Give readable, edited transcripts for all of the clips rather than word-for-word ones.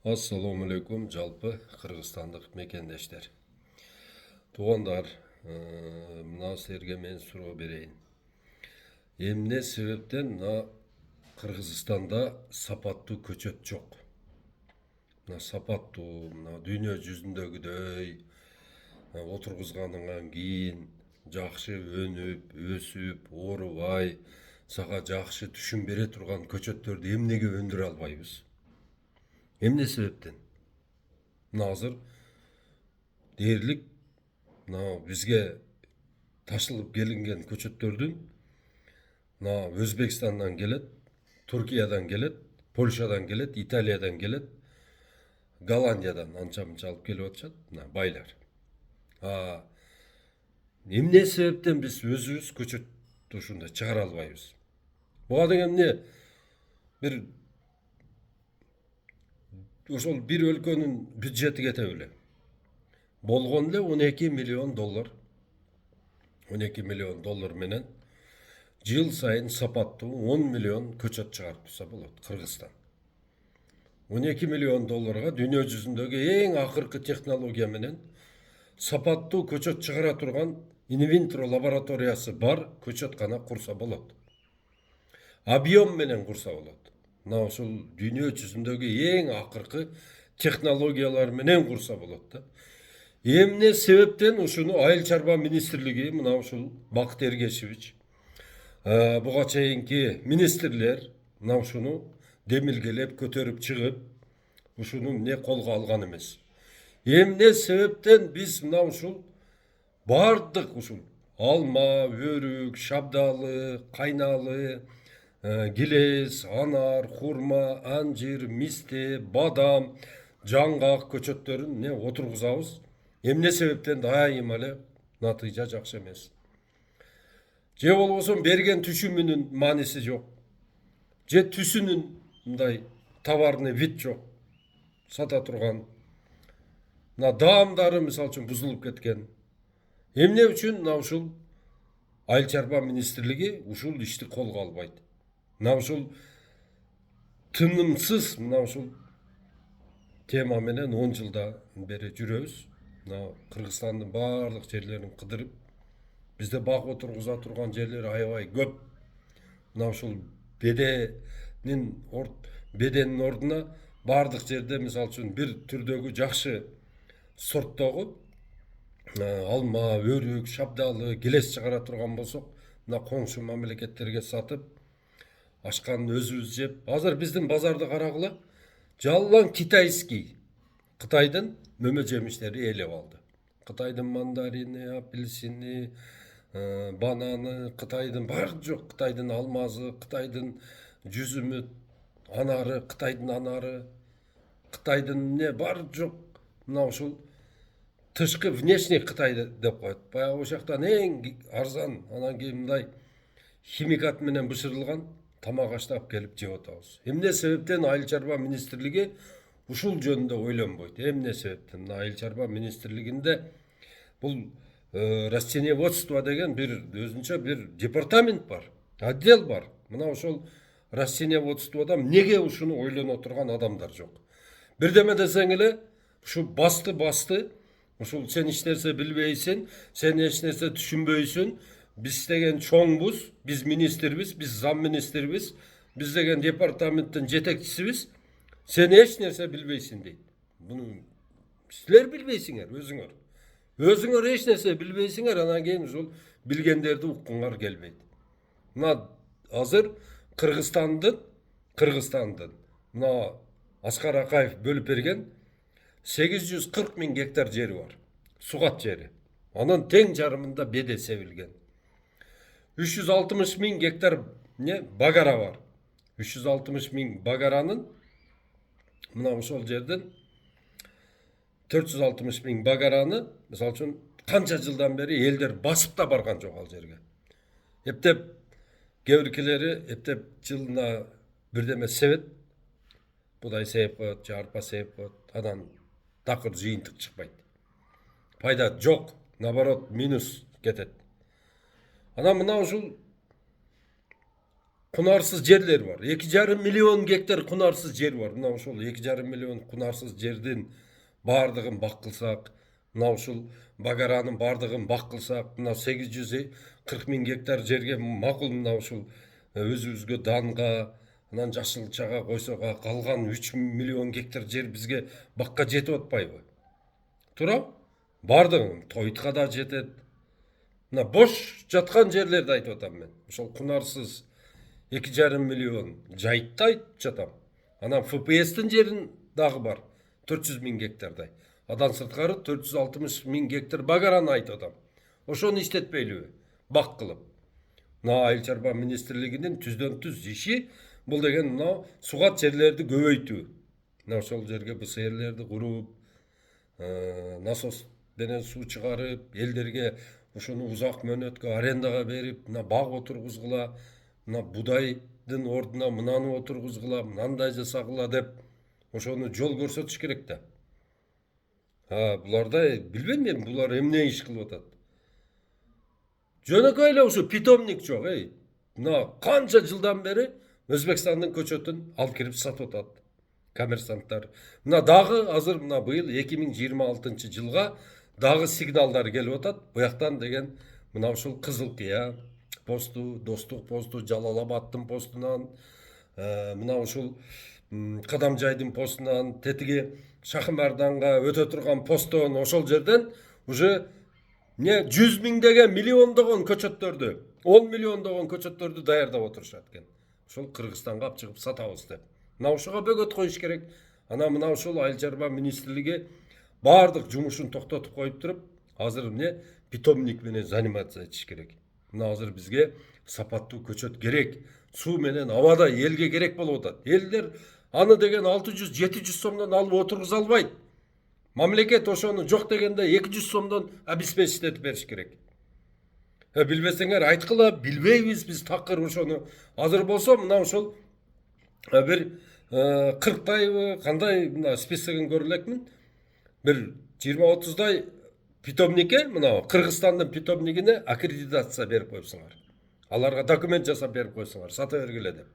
Assalamu alaikum жалпы Кыргызстандык мекендештер. Туугандар, мына силерге мен суроо берейин. Эмне себептен мына Кыргызстанда сапаттуу көчөт жок? Мына сапаттуу, мына дүйнө жүзүндөгүдөй отургузгандан кийин жакшы өнүп, өсүп, оорубай, сага жакшы түшүм бере турган көчөттөрдү эмнеге өндүрө албайбыз? Эмне себептен? Мына азыр дээрлик бизге ташылып келинген көчөттөрдүн Өзбекстандан келет, Туркиядан келет, Польшадан келет, Италиядан келет, Голландиядан анча мынча алып келип атышат байлар. Эмне себептен биз өзүбүз көчөт ушундай чыгара албайбыз? Буга деген эмне бир ошол бир өлкөнүн бюджети кете беле. Болгон эле 12 миллион доллар. 12 миллион доллар менен жыл сайын сапаттуу 10 миллион көчөт чыгарып турса болот Кыргызстан. 12 миллион долларга дүйнө жүзүндөгү эң акыркы технология менен сапаттуу көчөт чыгара турган инвинтро лабораториясы бар көчөткана курса болот. Объем менен курса болот. Мына ушул дүйнө жүзүндөгү эң акыркы технологиялар менен курса болот да. Эмне себептен ушуну Айыл чарба министрлиги, мына ушул Бакыт Эргешевич, буга чейинки министрлер мына ушуну демилгелеп көтөрүп чыгып, ушуну эмне колго алган эмес. Эмне себептен биз мына ушул бардык ушул алма, өрүк, шабдалы, кайналы, килес, анар, хурма, анжир, мисте, бадам, жаңгак көчөттөрүн эмне отургузабыз. Эмне себептен дайыма эле натыйжа жакшы эмес. Же болбосо берген түшүмүнүн мааниси жок. Же түсүнүн мындай товарный вид жок. Сата турган. Мына даамдары мисалы үчүн бузулуп кеткен. Эмне үчүн мына ушул Айыл чарба министрлиги ушул ишти колго албайт? Мына ушул тынымсыз мына ушул тема менен 10 жылдан бери жүрөбүз. Мына Кыргызстандын баардык жерлерин кыдырып, бизде бак отургуза турган жерлер аябай көп. Мына ушул беденин ордуна баардык жерде мисалы үчүн бир түрдөгү жакшы сорттогу алма, өрүк, шабдалы, килес чыгара турган болсок, мына коңшу мамлекеттерге сатып, ашканын өзүбүз жеп, азыр биздин базарды карагыла, жалаң китайский, Кытайдын мөмө жемиштери ээлеп алды. Кытайдын мандарини, апельсини, бананы, Кытайдын бар жок, Кытайдын алмазы, Кытайдын жүзүмү, анары, Кытайдын анары, Кытайдын эмне бар жок. Мына ушул тышкы внешний Кытай деп коет. Баягы ошол жактан эң арзан, анан кийин мындай химикат менен бышырылган тамак аштап келип жеп атабыз. Эмне себептен Айыл чарба министрлиги ушул жөнүндө ойлонбойт? Эмне себептен? Мына Айыл чарба министрлигинде бул растениеводство деген бир өзүнчө бир департамент бар, отдел бар. Мына ошол растениеводстводо эмнеге ушуну ойлоно турган адамдар жок? Бирдеме десең эле ушу басты ушул сен эч нерсе билбейсиң, сен эч нерсе түшүнбөйсүң, биз деген чоңбуз, биз министрбиз, биз зам министрбиз, биз деген департаменттин жетекчисибиз, сен эч нерсе билбейсиң дейт. Буну силер билбейсиңер өзүңөр. Өзүңөр эч нерсе билбейсиңер, анан кийин ушул билгендерди уккуңар келбейт. Мына азыр Кыргызстандын мына Аскар Акаев бөлүп берген 840 000 гектар жери бар. Сугат жери. Анын тең жарымында беде себилген. 360 000 гектар багара бар. 360 000 багаранын мына ошол жерден 460 000 багараны мисалы үчүн канча жылдан бери элдер басып да барган жок ал жерге. Эптеп кээ эптеп жылына бирдеме себет, будай себеп коет, же арпа себеп коет, анан такыр жыйынтык чыкпайт. Пайда жок, наоборот минус кетет. Анан мына ушул Kunarsız жерler var. 2,5 milyon gektar kunarsız жер var. Мына ошол 2,5 milyon kunarsız жердин бардыгын бак кылсак, мына ушул багаранын бардыгын бак кылсак, мына 840 миң гектар жерге макул мына ушул өзүбүзгө данга, анан жашылчага койсок калган 3 миллион гектар жер бизге бакка жетип атпайбы? Туура? Бардыгын Тойтка да жетет. Мына бош жаткан жерлерди айтып атам мен. Ошол кунарсыз 2,5 milyon жайтты айтып жатам. Анан ФПС'тин жерин дагы бар. 400 миң гектардай. Адан сырткары 460 миң гектар багараны айтып атам. Ошону иштетпейлиби? Бак кылып. Мына Айыл чарба министрлигинин түздөн түз иши бул деген мына сугат жерлерди көбөйтүү. Мына ошол жерге БСРлерди куруп, насос менен суу чыгарып, элдерге ошону узак мөөнөткө арендага берип, мына бак отургузгула, мына будайдын ордуна мынаны отургузгула, мынандай жасагыла деп ошону жол көрсөтүш керек да. Буларда билбейм мен, булар эмне иш кылып атат. Жөнөкөй эле ушу питомник жок, мына канча жылдан бери Өзбекстандын көчөтүн алып кирип сатып атат коммерсанттар. Мына дагы азыр мына быйыл 2026 жылга дагы сигналдар келип атат. Буяктан деген мына ушул Кызыл Кыя посту, Достук посту, Жалал-Абадтын постунан, мына ушул Кадамжайдын постунан, тетиги Шахмарданга өтө турган посттон ошол жерден уже 100 миңдеген, миллиондогон көчөттөрдү, 10 миллиондогон көчөттөрдү даярдап отурушат экен. Ошол Кыргызстанга алып чыгып сатабыз деп. Мына ошого бөгөт коюш керек. Анан мына ошол Айыл чарба министрлиги бардык жумушун токтотуп коюп туруп, азыр эмне питомник менен заниматься этиш керек. Мына азыр бизге сапаттуу көчөт керек. Суу менен абада элге керек болуп атат. Элдер аны деген 600-700 сомдон алып отургуза албайт. Мамлекет ошону жок дегенде 200 сомдон обеспечить бериш керек. Билбесеңер айткыла, билбейбиз биз такыр ошону. Азыр болсо мына ошол бир 40тайбы кандай мына списогун көрө элекмин. Бир 20-30дай питомникке, мына Кыргызстандын питомнигине аккредитация берип коюпсуңар. Аларга документ жасап берип коюпсуңар, сата бергиле деп.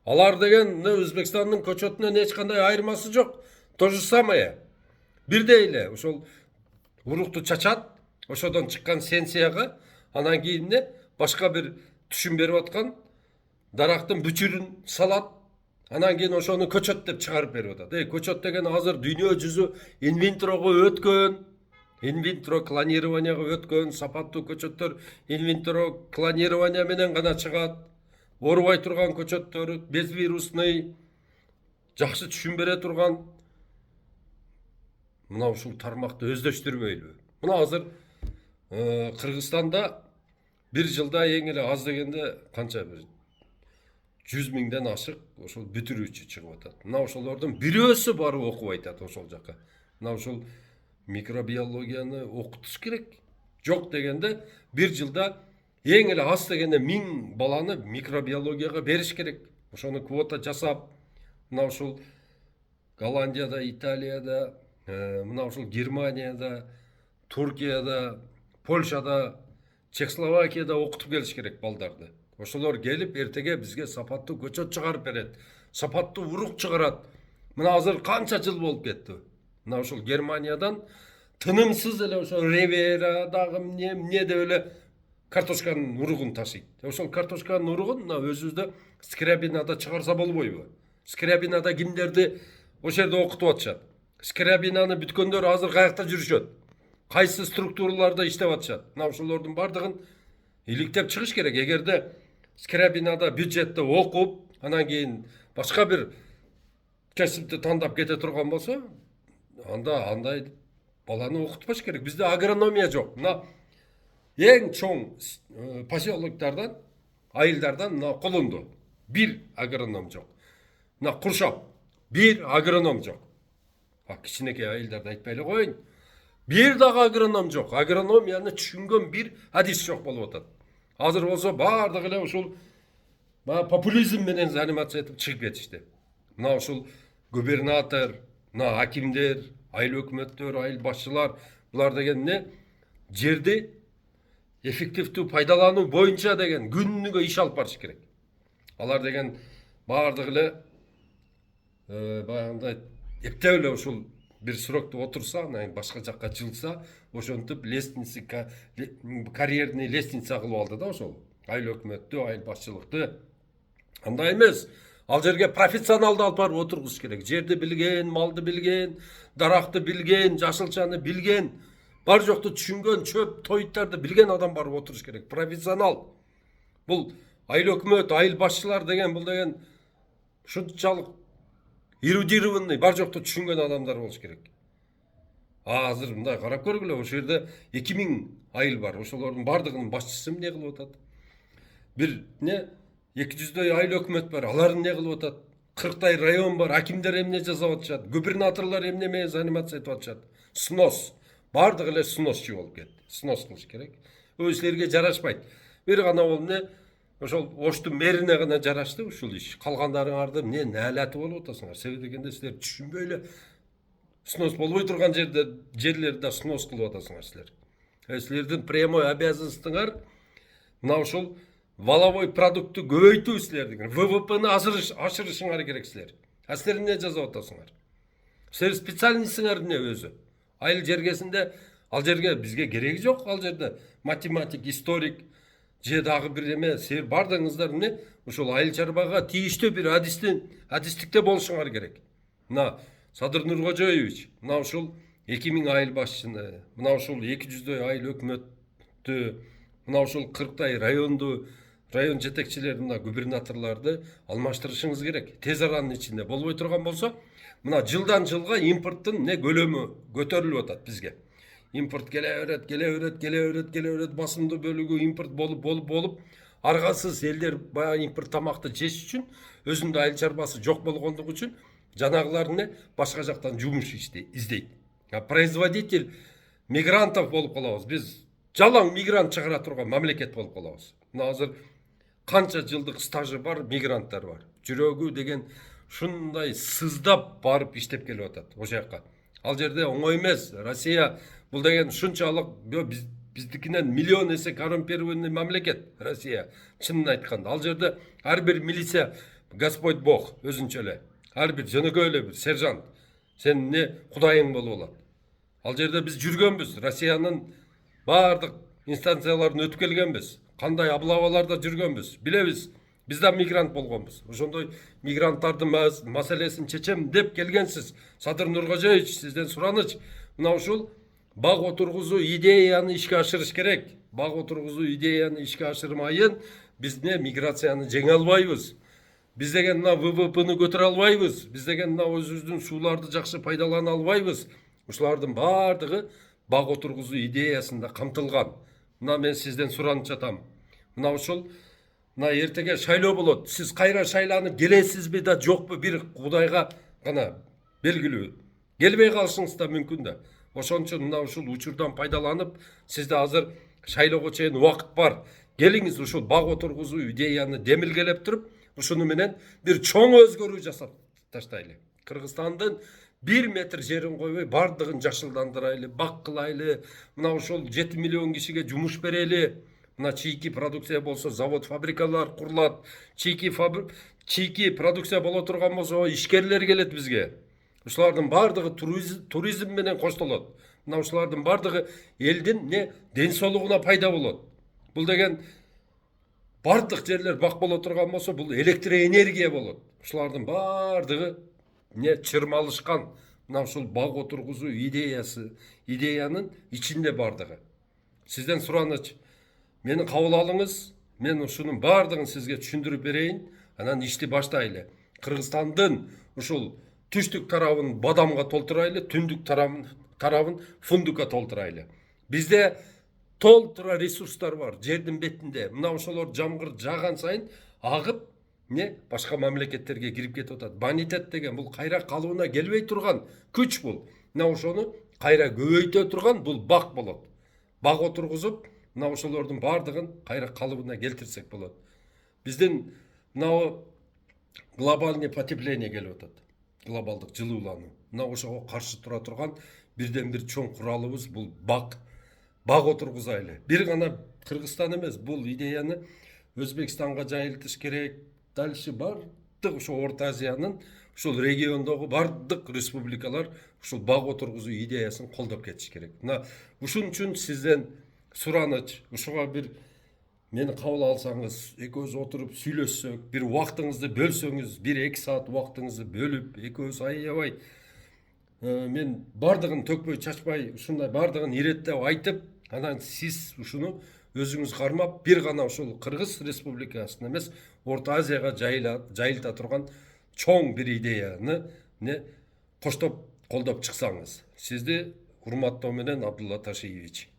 Алар деген Өзбекстандын көчөтүнөн эч кандай айырмасы жок. То же самое. Бирдей эле ошол урукту чачат, ошодон чыккан сенсияга анан кийин башка бир түшүм берип аткан дарактын бүчүрүн салат, анан кийин ошону көчөт деп чыгарып берип атат. Көчөт деген азыр дүйнө жүзү инвенторго өткөн, инвентро клонированияга өткөн, сапаттуу көчөттөр инвентро клонирование менен гана чыгат. Оорубай турган көчөттөр, безвирусный, жакшы түшүм бере турган. Мына ушул тармакты өздөштүрбөйлүбү? Мына азыр Кыргызстанда бир жылда эң эле аз дегенде канча бир 100 миңден ашык ошол бүтүрүүчү чыгып атат. Мына ошолордун бирөөсү барып окуп айтат ошол жака. Мына ушул микробиологияны окутуш керек. Жок дегенде бир жылда эң эле аз дегенде 1000 баланы микробиологияга бериш керек. Ошону квота жасап, мына ушул Голландияда, Италияда, мына ушул Германияда, Туркияда, Польшада, Чехословакияда окутуп келиш керек балдарды. Ошолор келип эртеге бизге сапаттуу көчөт чыгарып берет, сапаттуу урук чыгарат. Мына азыр канча жыл болуп кетти. Мына ушул Германиядан тынымсыз эле ошол Ривера дагы эмне деп эле картошканын уругун ташыйт. Ошол картошканын уругун мына өзүбүздө Скрябинада чыгарса болбойбу? Скрябинада кимдерди ошол жерде окутуп атышат? Скрябинаны бүткөндөр азыр каякта жүрүшөт? Кайсы структураларда иштеп атышат? Мына ошолордун бардыгын иликтеп чыгыш керек. Эгерде Скрябинада бюджетте окуп, анан кийин башка бир кесипти тандап кете турган болсо, анда андай баланы окутпаш керек. Бизде агрономия жок. Мына эң чоң поселоктардан, айылдардан мына Колунду бир агроном жок. Мына Куршап бир агроном жок. Кичинекей айылдарды айтпай эле коеюн. Бир дагы агроном жок. Агрономияны түшүнгөн бир адис жок болуп атат. Азыр болсо бардыгы эле ушул популизм менен заниматься этип чыгып кетишти. Мына ушул губернатор, мына акимдер, айыл өкмөттөр, айыл башчылар, булар деген эмне? Жерди эффективдүү пайдалануу боюнча деген күнүгө иш алып барыш керек. Алар деген баардыгы эле баягындай эптеп эле ушул бир срокто отурса, анан башка жакка жылса, ошентип карьерный лестница кылып алды да ошол. Айыл өкмөттү, айыл башчылыкты. Андай эмес. Ал жерге профессионалды алып барып отургуш керек. Жерди билген, малды билген, даракты билген, жашылчаны билген, бар жокту түшүнгөн, чөп, тоюттарды билген адам барып отуруш керек. Профессионал. Бул айыл өкмөт, айыл башчылар деген бул деген ушунчалык эрудированный, бар жокту түшүнгөн адамдар болуш керек. Азыр мындай карап көргүлө, ошол жерде 2000 айыл бар. Ошолордун бардыгынын башчысы эмне кылып атат? Бир 200дөй айыл өкмөт бар. Алар эмне кылып атат? 40тай район бар. Акимдер эмне жасап атышат? Губернаторлор эмне менен заниматься этип атышат? Снос. Бардыгы эле сносчу болуп кетти. Снос кылыш керек. Силерге жарашпайт. Бир гана бол ошол Оштун мэрине гана жарашты ушул иш. Калгандарыңарды эмне наалаты болуп атасыңар? Себеби дегенде силер түшүнбөй эле снос болбой турган жерлерди снос кылып атасыңар силер. Силердин прямой обязанностьтыңар мына ушул валовой продуктты көбөйтүү силердин. ВВПны ашырышыңар керек силер. Силер эмне жасап атасыңар? Силер специальныйсыңар эмне өзү? Айыл жергесинде ал жерге бизге кереги жок, ал жерде математик, историк же дагы бир эме, силер бардыгыңыздар эмне ушул айыл чарбага тийиштүү бир адистикте болушуңар керек. Мына Садыр Нуркожоевич, мына ушул 2000 айыл башчыны, мына ушул 200дөй айыл өкмөттү, мына ушул 40тай район жетекчилерин, мына губернаторларды алмаштырышыңыз керек. Тез аранын ичинде болбой турган болсо, мына жылдан жылга импорттун көлөмү көтөрүлүп атат бизге. Импорт келе берет, басымдуу бөлүгү импорт болуп, аргасыз элдер баягы импорт тамакты жеш үчүн, өзүндө айыл чарбасы жок болгондугу үчүн жанагылар башка жактан жумуш издейт. Производитель мигрантов болуп калабыз. Биз жалаң мигрант чыгара турган мамлекет болуп калабыз. Мына азыр канча жылдык стажы бар мигранттар бар. Жүрөгү деген шундай сыздап барып иштеп келип атат ошол жакка. Ал жерде оңой эмес. Россия бул деген ушунчалык биздикинен миллион эсе коррумпированный мамлекет Россия. Чынын айтканда, ал жерде ар бир милиция Господь Бог өзүнчө эле. Ар бир жөнөкөй эле бир сержант. Сен кудайың болуп алат. Ал жерде биз жүргөнбүз. Россиянын бардык инстанцияларын өтүп келгенбиз. Кандай облаваларда жүргөнбүз. Билебиз. Биз да мигрант болгонбуз. Ошондой мигранттардын маселесин чечем деп келгенсиз. Садыр Нуркожоевич, сизден сураныч. Мына ушул бак отургузуу идеяны ишке ашырыш керек. Бак отургузуу идеяны ишке ашырмайын биз миграцияны жеңе албайбыз. Биз деген мына ВВПны көтөрө албайбыз. Биз деген мына өзүбүздүн сууларды жакшы пайдалана албайбыз. Ушулардын бардыгы бак отургузуу идеясында камтылган. Мына мен сизден сураныч атам. Мына ушул эртеге шайлоо болот. Сиз кайра шайланып келесизби да жокпу бир Кудайга гана белгилүү. Келбей калышыңыз да мүмкүн да. Ошон үчүн мына ушул учурдан пайдаланып, сизде азыр шайлоого чейин убакыт бар. Келиңиз ушул бак отургузуу идеяны демилгелеп туруп, ушуну менен бир чоң өзгөрүү жасап таштайлы. Кыргызстандын 1 метр жерин койбой бардыгын жашылдандырайлы, бак кылайлы. Мына ушул 7 миллион кишиге жумуш берели. Мына чийки продукция болсо завод, фабрикалар курулат. Чийки продукция боло турган болсо ишкерлер келет бизге. Ушулардын бардыгы туризм менен коштолот. Мына ушулардын бардыгы элдин ден соолугуна пайда болот. Бул деген бардык жерлер бак боло турган болсо, бул электроэнергия болот. Ушулардын бардыгы чырмалышкан. Мына ушул бак отургузуу идеянын ичинде бардыгы. Сизден сураныч, мени кабыл алыңыз. Мен ушунун бардыгын сизге түшүндүрүп берейин. Анан ишти баштайлы. Кыргызстандын ушул түштүк тарабын бадамга толтурайлы, түндүк тарабын фундукка толтурайлы. Бизде толтура ресурстар бар жердин бетинде. Мына ошолор жамгыр жааган сайын агып башка мамлекеттерге кирип кетип атат. Бонитет деген бул кайра калыбына келбей турган күч бул. Мына ошону кайра көбөйтө турган бул бак болот. Бак отургузуп, мына ошолордун бардыгын кайра калыбына келтирсек болот. Биздин мына глобальный потепление келип атат. Глобалдык жылуулануу. Мына ошого каршы тура турган бирден бир чоң куралыбыз бул бак отургузайлы. Бир гана Кыргызстан эмес, бул идеяны Өзбекстанга жайылтыш керек, дальше бардык ошо Орто Азиянын ушул региондогу бардык республикалар ушул бак отургузуу идеясын колдоп кетиш керек. Мына ушун үчүн сизден сураныч, ушуга бир мени кабыл алсаңыз, экөөбүз отуруп сүйлөшсөк, бир убактыңызды бөлсөңүз, 1-2 саат убактыңызды бөлүп, экөөбүз аябай мен бардыгын төкпөй чачпай ушундай бардыгын иреттеп айтып, анан сиз ушуну өзүңүз кармап, бир гана ушул Кыргыз Республикасына эмес, Орто Азияга жайылта турган чоң бир идеяны коштоп колдоп чыксаңыз. Сизди урматтоо менен, Абдулла Ташиевич.